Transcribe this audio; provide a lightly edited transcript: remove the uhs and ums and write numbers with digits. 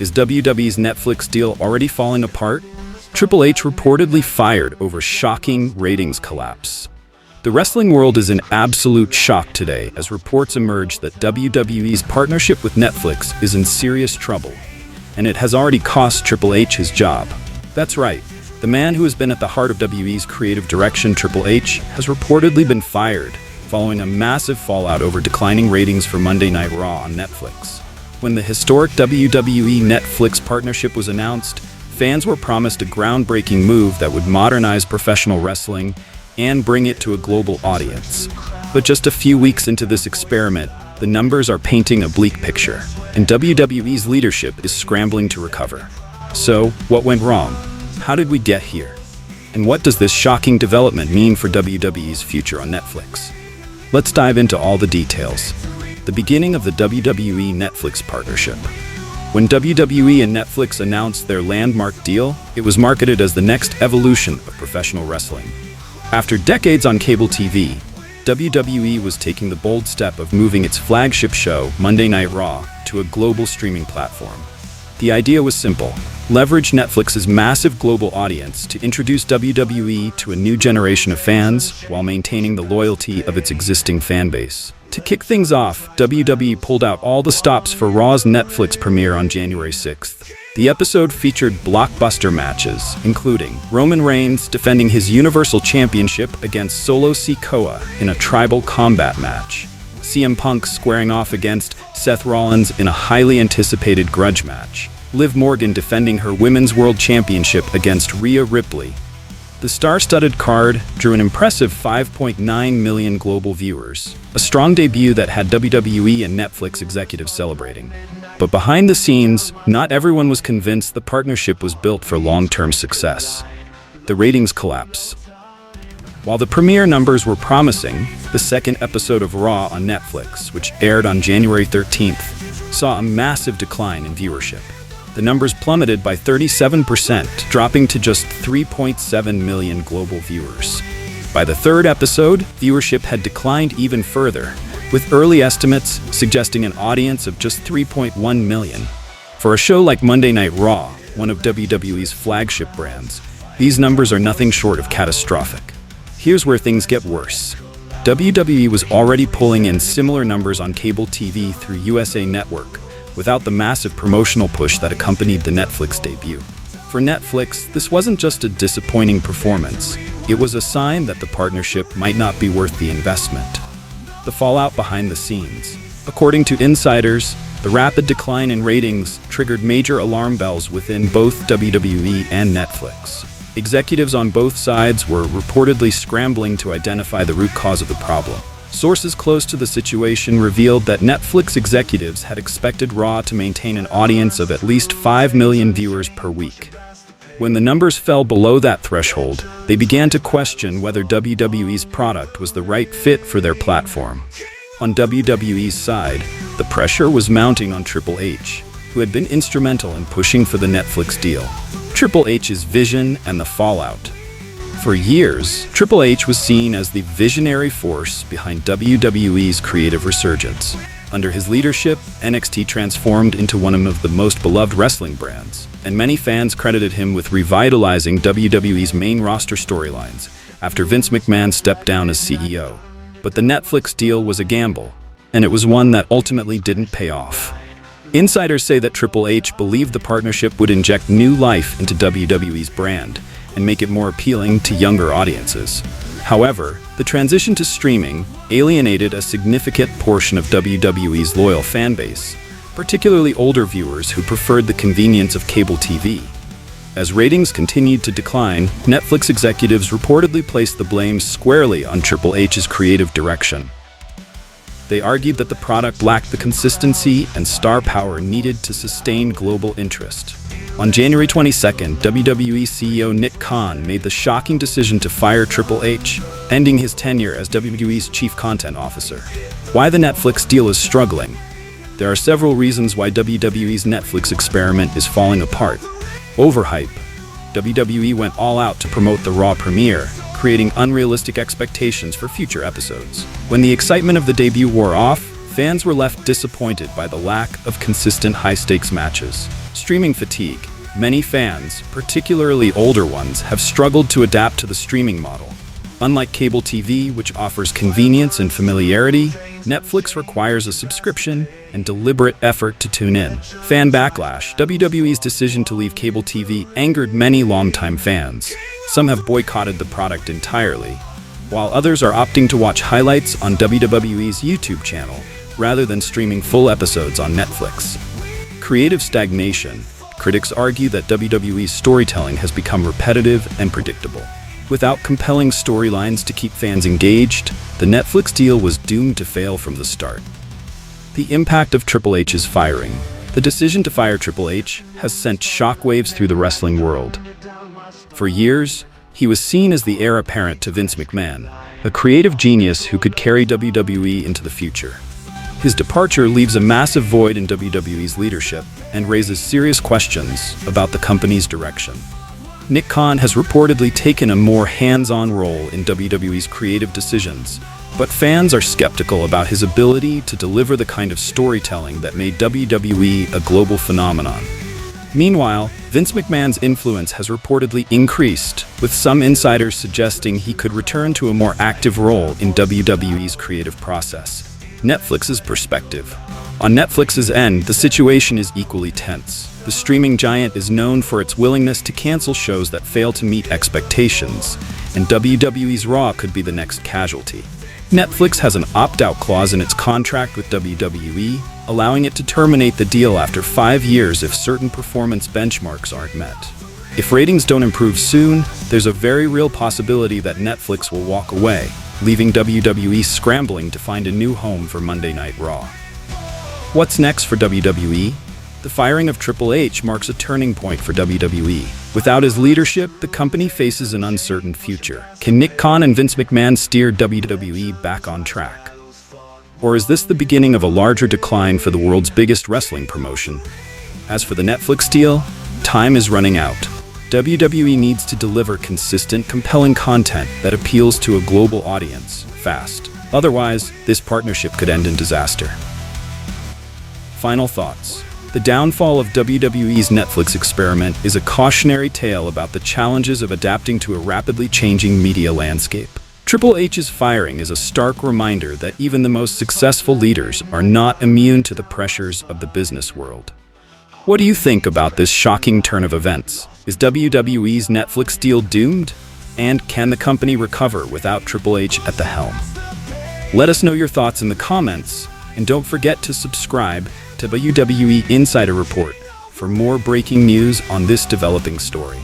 Is WWE's Netflix deal already falling apart? Triple H reportedly fired over shocking ratings collapse. The wrestling world is in absolute shock today as reports emerge that WWE's partnership with Netflix is in serious trouble, and it has already cost Triple H his job. That's right, the man who has been at the heart of WWE's creative direction, Triple H, has reportedly been fired following a massive fallout over declining ratings for Monday Night Raw on Netflix. When the historic WWE Netflix partnership was announced, fans were promised a groundbreaking move that would modernize professional wrestling and bring it to a global audience. But just a few weeks into this experiment, the numbers are painting a bleak picture, and WWE's leadership is scrambling to recover. So, what went wrong? How did we get here? And what does this shocking development mean for WWE's future on Netflix? Let's dive into all the details. The beginning of the WWE Netflix partnership. When WWE and Netflix announced their landmark deal, it was marketed as the next evolution of professional wrestling. After decades on cable TV, WWE was taking the bold step of moving its flagship show, Monday Night Raw, to a global streaming platform. The idea was simple: leverage Netflix's massive global audience to introduce WWE to a new generation of fans while maintaining the loyalty of its existing fan base. To kick things off, WWE pulled out all the stops for Raw's Netflix premiere on January 6th. The episode featured blockbuster matches, including Roman Reigns defending his Universal Championship against Solo Sikoa in a tribal combat match, CM Punk squaring off against Seth Rollins in a highly anticipated grudge match, Liv Morgan defending her Women's World Championship against Rhea Ripley. The star-studded card drew an impressive 5.9 million global viewers, a strong debut that had WWE and Netflix executives celebrating. But behind the scenes, not everyone was convinced the partnership was built for long-term success. The ratings collapse. While the premiere numbers were promising, the second episode of Raw on Netflix, which aired on January 13th, saw a massive decline in viewership. The numbers plummeted by 37%, dropping to just 3.7 million global viewers. By the third episode, viewership had declined even further, with early estimates suggesting an audience of just 3.1 million. For a show like Monday Night Raw, one of WWE's flagship brands, these numbers are nothing short of catastrophic. Here's where things get worse. WWE was already pulling in similar numbers on cable TV through USA Network, without the massive promotional push that accompanied the Netflix debut. For Netflix, this wasn't just a disappointing performance. It was a sign that the partnership might not be worth the investment. The fallout behind the scenes. According to insiders, the rapid decline in ratings triggered major alarm bells within both WWE and Netflix. Executives on both sides were reportedly scrambling to identify the root cause of the problem. Sources close to the situation revealed that Netflix executives had expected Raw to maintain an audience of at least 5 million viewers per week. When the numbers fell below that threshold, they began to question whether WWE's product was the right fit for their platform. On WWE's side, the pressure was mounting on Triple H, who had been instrumental in pushing for the Netflix deal. Triple H's vision and the fallout. For years, Triple H was seen as the visionary force behind WWE's creative resurgence. Under his leadership, NXT transformed into one of the most beloved wrestling brands, and many fans credited him with revitalizing WWE's main roster storylines after Vince McMahon stepped down as CEO. But the Netflix deal was a gamble, and it was one that ultimately didn't pay off. Insiders say that Triple H believed the partnership would inject new life into WWE's brand and make it more appealing to younger audiences. However, the transition to streaming alienated a significant portion of WWE's loyal fan base, particularly older viewers who preferred the convenience of cable TV. As ratings continued to decline, Netflix executives reportedly placed the blame squarely on Triple H's creative direction. They argued that the product lacked the consistency and star power needed to sustain global interest. On January 22nd, WWE CEO Nick Khan made the shocking decision to fire Triple H, ending his tenure as WWE's chief content officer. Why the Netflix deal is struggling? There are several reasons why WWE's Netflix experiment is falling apart. Overhype. WWE went all out to promote the Raw premiere, creating unrealistic expectations for future episodes. When the excitement of the debut wore off, fans were left disappointed by the lack of consistent high-stakes matches. Streaming fatigue. Many fans, particularly older ones, have struggled to adapt to the streaming model. Unlike cable TV, which offers convenience and familiarity, Netflix requires a subscription and deliberate effort to tune in. Fan backlash. WWE's decision to leave cable TV angered many longtime fans. Some have boycotted the product entirely, while others are opting to watch highlights on WWE's YouTube channel rather than streaming full episodes on Netflix. Creative stagnation. Critics argue that WWE's storytelling has become repetitive and predictable. Without compelling storylines to keep fans engaged, the Netflix deal was doomed to fail from the start. The impact of Triple H's firing. The decision to fire Triple H has sent shockwaves through the wrestling world. For years, he was seen as the heir apparent to Vince McMahon, a creative genius who could carry WWE into the future. His departure leaves a massive void in WWE's leadership and raises serious questions about the company's direction. Nick Khan has reportedly taken a more hands-on role in WWE's creative decisions, but fans are skeptical about his ability to deliver the kind of storytelling that made WWE a global phenomenon. Meanwhile, Vince McMahon's influence has reportedly increased, with some insiders suggesting he could return to a more active role in WWE's creative process. Netflix's perspective. On Netflix's end, the situation is equally tense. The streaming giant is known for its willingness to cancel shows that fail to meet expectations, and WWE's Raw could be the next casualty. Netflix has an opt-out clause in its contract with WWE, allowing it to terminate the deal after 5 years if certain performance benchmarks aren't met. If ratings don't improve soon, there's a very real possibility that Netflix will walk away, leaving WWE scrambling to find a new home for Monday Night Raw. What's next for WWE? The firing of Triple H marks a turning point for WWE. Without his leadership, the company faces an uncertain future. Can Nick Khan and Vince McMahon steer WWE back on track? Or is this the beginning of a larger decline for the world's biggest wrestling promotion? As for the Netflix deal, time is running out. WWE needs to deliver consistent, compelling content that appeals to a global audience fast. Otherwise, this partnership could end in disaster. Final thoughts. The downfall of WWE's Netflix experiment is a cautionary tale about the challenges of adapting to a rapidly changing media landscape. Triple H's firing is a stark reminder that even the most successful leaders are not immune to the pressures of the business world. What do you think about this shocking turn of events? Is WWE's Netflix deal doomed? And can the company recover without Triple H at the helm? Let us know your thoughts in the comments, and don't forget to subscribe to WWE Insider Report for more breaking news on this developing story.